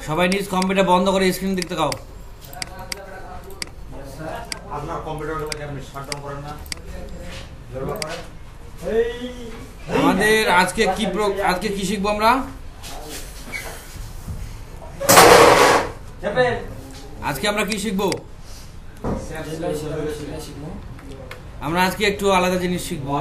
সবাই নিজ কম্পিউটার বন্ধ করে স্ক্রিন দেখতে খাও। আপনার কম্পিউটারগুলোকে আপনি শাটডাউন করেন না? আমাদের আজকে কি শিখবো আমরা? আজকে আমরা কি শিখবো? আমরা আজকে একটু আলাদা জিনিস শিখবো।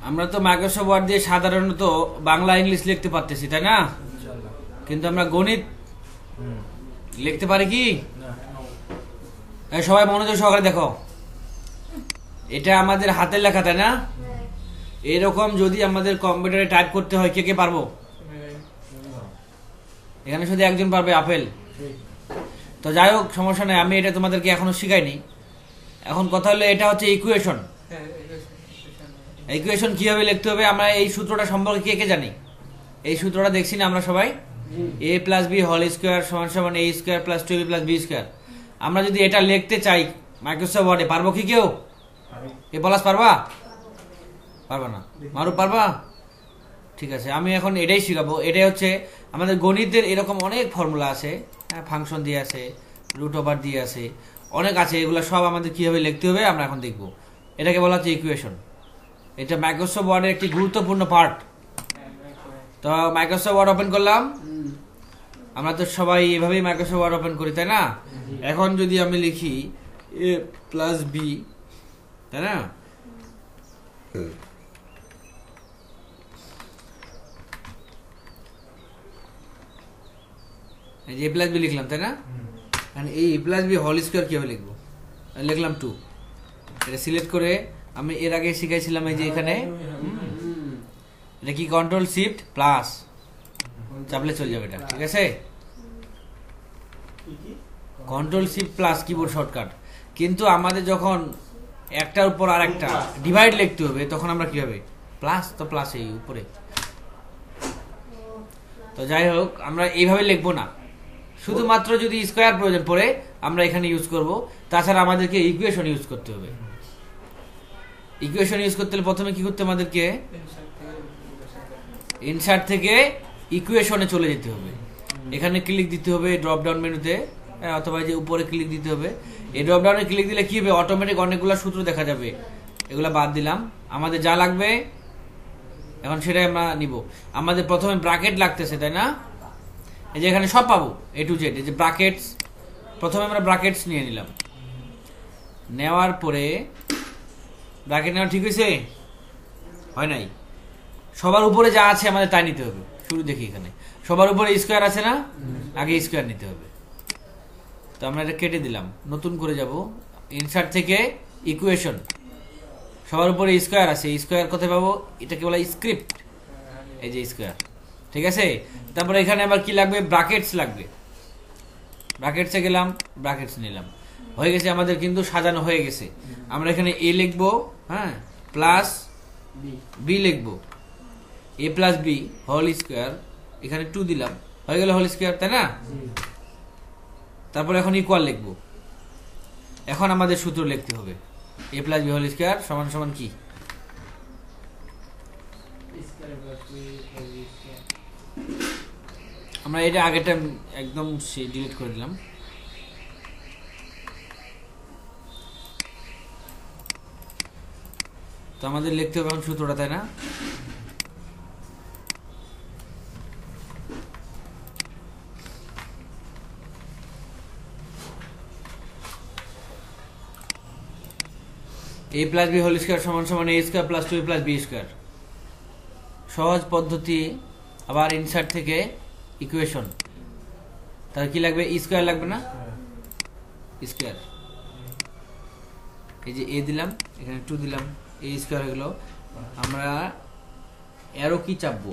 আমরা তো মাইক্রোসফট ওয়ার্ড দিয়ে সাধারণত বাংলা ইংলিশ লিখতে পারতেছি, তাই না? কিন্তু আমরা গণিত লিখতে পারি কি? সবাই মনোযোগ সহকারে দেখো, এটা আমাদের হাতের লেখা, তাই না? এরকম যদি আমাদের কম্পিউটারে টাইপ করতে হয়, কে কে পারবো? এখানে শুধু একজন পারবে, আপেল। তো যাই হোক, সমস্যা নাই, আমি এটা তোমাদেরকে এখনো শিখাইনি। এখন কথা হলো, এটা হচ্ছে ইকুয়েশন। ইকুয়েশন কিভাবে লিখতে হবে আমরা এই সূত্রটা সম্পর্কে কে কে জানি? এই সূত্রটা দেখছি না আমরা সবাই, a plus B whole square সমান সমান a square plus 2b plus b square. আমরা যদি এটা লিখতে চাই মাইক্রোসফট ওয়ার্ডে, পারবো কি কেউ? এ প্লাস পারবা? পারবা না? মারুফ পারবা? ঠিক আছে, আমি এখন এটাই শিখাবো। এটাই হচ্ছে আমাদের গণিতের এরকম অনেক ফর্মুলা আছে, ফাংশন দিয়ে আছে, রুট ওভার দিয়ে আছে, অনেক আছে। এগুলো সব আমাদের কিভাবে লিখতে হবে আমরা এখন দেখবো। এটাকে বলা হচ্ছে ইকুয়েশন। এটা মাইক্রোসফট ওয়ার্ডের একটি গুরুত্বপূর্ণ পার্ট। তো মাইক্রোসফট ওয়ার্ড ওপেন করলাম, আমরা তো সবাই এভাবেই মাইক্রোসফট ওয়ার্ড ওপেন করি, তাই না? এখন যদি আমি লিখি a প্লাস বি, তাই না? a প্লাস বি লিখলাম, তাই না? এই a plus B whole square কিভাবে লিখবো? লিখলাম 2। এটা সিলেক্ট করে আমি এর আগে শিখাইছিলাম এই যে এখানে, এটা কি কন্ট্রোল শিফট প্লাস চাপলে চলে যাবে এটা, ঠিক আছে? Control shift plus keyboard shortcut. কিন্তু আমাদের যখন একটার উপর আর একটা ডিভাইড লিখতে হবে, তখন আমরা কি হবে? প্লাস, তো প্লাস এই উপরে। তো যাই হোক, আমরা এইভাবে লিখবো না, শুধুমাত্র যদি স্কোয়ার প্রয়োজন পড়ে আমরা এখানে ইউজ করব। তাছাড়া আমাদেরকে ইকুয়েশন ইউজ করতে হবে। ইকুয়েশন ইউজ করতে হলে প্রথমে কি করতে আমাদেরকে? ইনসার্ট থেকে ইকুয়েশনে চলে যেতে হবে। এখানে ক্লিক দিতে হবে ড্রপ ডাউন মেনুতে, অথবা যে উপরে ক্লিক দিতে হবে। এই ড্রপ ডাউনে ক্লিক দিলে কি হবে? অটোমেটিক অনেকগুলো সূত্র দেখা যাবে। এগুলা বাদ দিলাম, আমাদের যা লাগবে এখন সেটাই আমরা নিব। আমাদের প্রথমে ব্র্যাকেট লাগতেছে, তাই না? এই যে এখানে সব পাবো A to Z, এই যে ব্র্যাকেটস। প্রথমে আমরা ব্র্যাকেটস নিয়ে নিলাম, নেওয়ার পরে ব্র্যাকেট নেওয়া ঠিক হয়েছে? হয় নাই। সবার উপরে যা আছে আমাদের তাই নিতে হবে। শুরু দেখি, এখানে সবার উপরে স্কোয়ার আছে না? আগে স্কোয়ার নিতে হবে। তো আমরা এটা কেটে দিলাম, নতুন করে যাব, ইনসার্ট থেকে ইকুয়েশন। সবার উপরে স্কোয়ার আছে, স্কোয়ার কোথায় পাবো? এটাকে বলা স্ক্রিপ্ট, এই যে স্কোয়ার, ঠিক আছে? তারপরে এখানে আবার কি লাগবে? ব্র্যাকেটস লাগবে। ব্র্যাকেটসে গেলাম, ব্র্যাকেটস নিলাম, হয়ে গেছে আমাদের, কিন্তু সাজানো হয়ে গেছে। আমরা এখানে এ লিখবো, হ্যাঁ, প্লাস বি লিখবো, a plus B whole square, এখানে 2 দিলাম, হয়ে গেল হোল স্কোয়ার, তাই না? তারপর এখন ইকুয়াল লিখবো। এখন আমাদের সূত্র লিখতে হবে, a plus B whole square সমান সমান কি? আমরা এটা আগেটা একদম ডিলিট করে দিলাম। তো আমাদের লিখতে হবে এখন সূত্রটা, তাই না? a plus B whole square সমান সমান a square plus 2a plus B square. সহজ পদ্ধতি। আবার ইনসার্ট থেকে ইকুয়েশন, তাহলে কি লাগবে? স্কোয়ার লাগবে না? স্কোয়ার, এই যে a দিলাম, এখানে 2 দিলাম, a স্কোয়ার হয়ে গেল। আমরা অ্যারো কি চাপবো?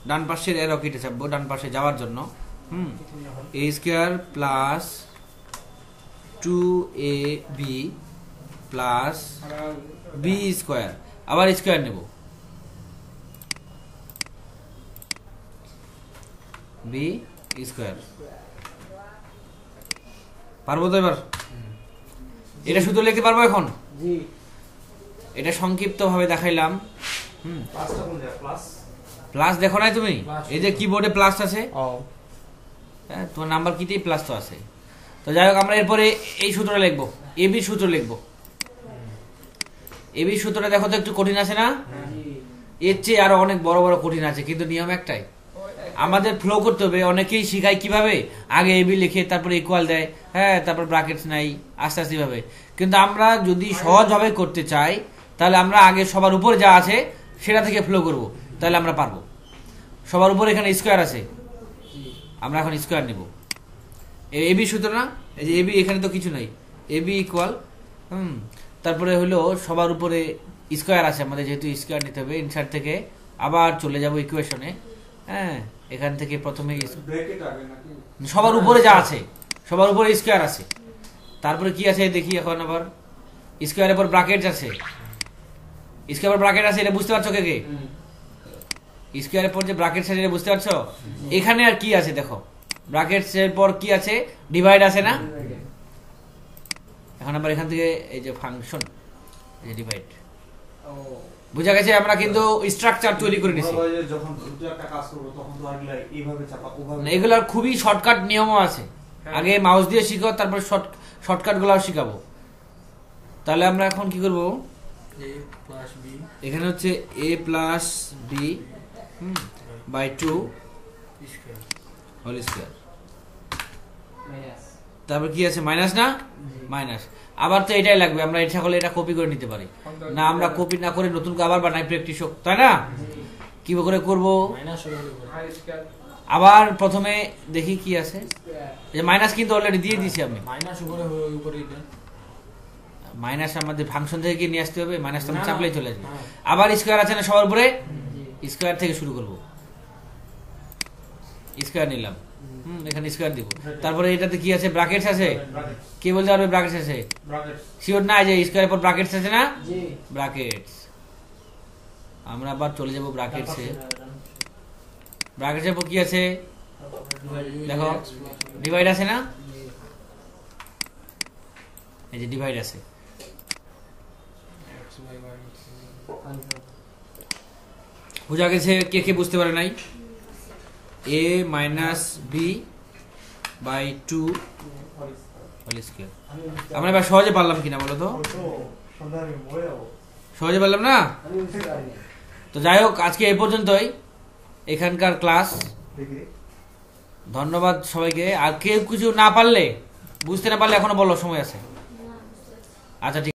ডান পাশের অ্যারো কিটা চাপবো, ডান পাশে যাওয়ার জন্য। a square plus 2ab plus b square, আবার স্কোয়ার নেব, b স্কোয়ার। পারবো তো এবার? এটা শুধু লিখতে পারবো এখন? জি। এটা সংক্ষিপ্ত ভাবে দেখাইলাম। প্লাসটা কোন জায়গা? প্লাস প্লাস দেখো নাই তুমি? এই যে কিবোর্ডে প্লাস আছে, ও হ্যাঁ, তোমার নাম্বার কিতেই প্লাস তো আছে। তো যাই হোক, আমরা এরপরে এই সূত্রটা লিখবো, এবি সূত্র লিখবো। এবি সূত্রটা দেখো তো একটু কঠিন আছে না? এর চেয়ে আরো অনেক বড় বড় কঠিন আছে, কিন্তু নিয়ম একটাই, আমাদের ফ্লো করতে হবে। অনেকেই শিখায় কিভাবে, আগে এবি লিখে তারপরে ইকুয়াল দেয়, হ্যাঁ, তারপর ব্র্যাকেটস নাই, আস্তে আস্তে ভাবে। কিন্তু আমরা যদি সহজভাবে করতে চাই, তাহলে আমরা আগে সবার উপরে যা আছে সেটা থেকে ফ্লো করব, তাহলে আমরা পারবো। সবার উপরে এখানে স্কোয়ার আছে, আমরা এখন স্কোয়ার নিব। এবি সূত্র না, এই যে এবি, এখানে তো কিছু নাই, এবি ইকুয়াল, তারপরে হলো সবার উপরে স্কোয়ার আছে, আমাদের যেহেতু স্কোয়ার নিতে হবে, ইনসার্ট থেকে আবার চলে যাব ইকুয়েশনে, হ্যাঁ, এখান থেকে প্রথমে ব্র্যাকেট আগে নাকি? সবার উপরে যা আছে, সবার উপরে স্কোয়ার আছে, তারপরে কি আছে দেখি এখন। আবার স্কোয়ারের পর ব্র্যাকেট আছে, স্কোয়ার ব্র্যাকেট আছে, এটা বুঝতে পারছো কে কে? স্কোয়ারের পর যে ব্র্যাকেট আছে এটা বুঝতে পারছো? এখানে আর কি আছে দেখো, ব্র্যাকেটস এর পর কি আছে? ডিভাইড আছে না? এখন আবার এখান থেকে এই যে ফাংশন, এই যে ডিভাইড, বুঝা গেছে? আমরা কিন্তু স্ট্রাকচার তৈরি করে নিছি। ভালো হয় যে যখন দুটো একটা কাজ করব তখন তো আগে এইভাবে চাপা ওভাবে। এগুলার খুবই শর্টকাট নিয়মও আছে, আগে মাউস দিয়ে শিখো, তারপর শর্টকাট গুলাও শিখাবো। তাহলে আমরা এখন কি করব, এখানে হচ্ছে a plus B by 2 whole square, তারপর কি আছে? মাইনাস না? মাইনাস। আবার তো এটাই লাগবে, আমরা এটা করলে এটা কপি করে নিতে পারি না, আমরা কপি না করে নতুন করে আবার বানাই, প্র্যাকটিস হোক, তাই না? কি করে করব? আবার প্রথমে দেখি কি আছে, যে মাইনাস কিন্তু অলরেডি দিয়ে দিয়েছি আমি। মাইনাস আমাদের ফাংশন থেকে কি নিয়ে আসতে হবে? মাইনাস তো চাপলেই চলে আসবে। আবার স্কোয়ার আছে না সবার উপরে? স্কোয়ার থেকে শুরু করব, স্কোয়ার নিলাম, এখানে স্কোয়ার দিব। তারপরে এটাতে কি আছে? ব্র্যাকেটস আছে। কে বলতে পারবে ব্র্যাকেটস আছে? শিওর না যে স্কোয়ারের পর ব্র্যাকেটস আছে না? ব্র্যাকেটস। আমরা আবার চলে যাব ব্র্যাকেটসে। ব্র্যাকেটসের পর কি আছে দেখো? ডিভাইড আছে না? এই যে ডিভাইড আছে। বুঝা গেছে? কে কে বুঝতে পারে নাই? a minus B by 2 whole square. আমরা এবার সহজে পারলাম কিনা বলো তো? সহজে পারলাম না? তো যাই হোক, আজকে এই পর্যন্তই এখানকার ক্লাস। ধন্যবাদ সবাইকে। আর কেউ কিছু না পারলে, বুঝতে না পারলে এখনো বলো, সময় আছে। আচ্ছা, ঠিক।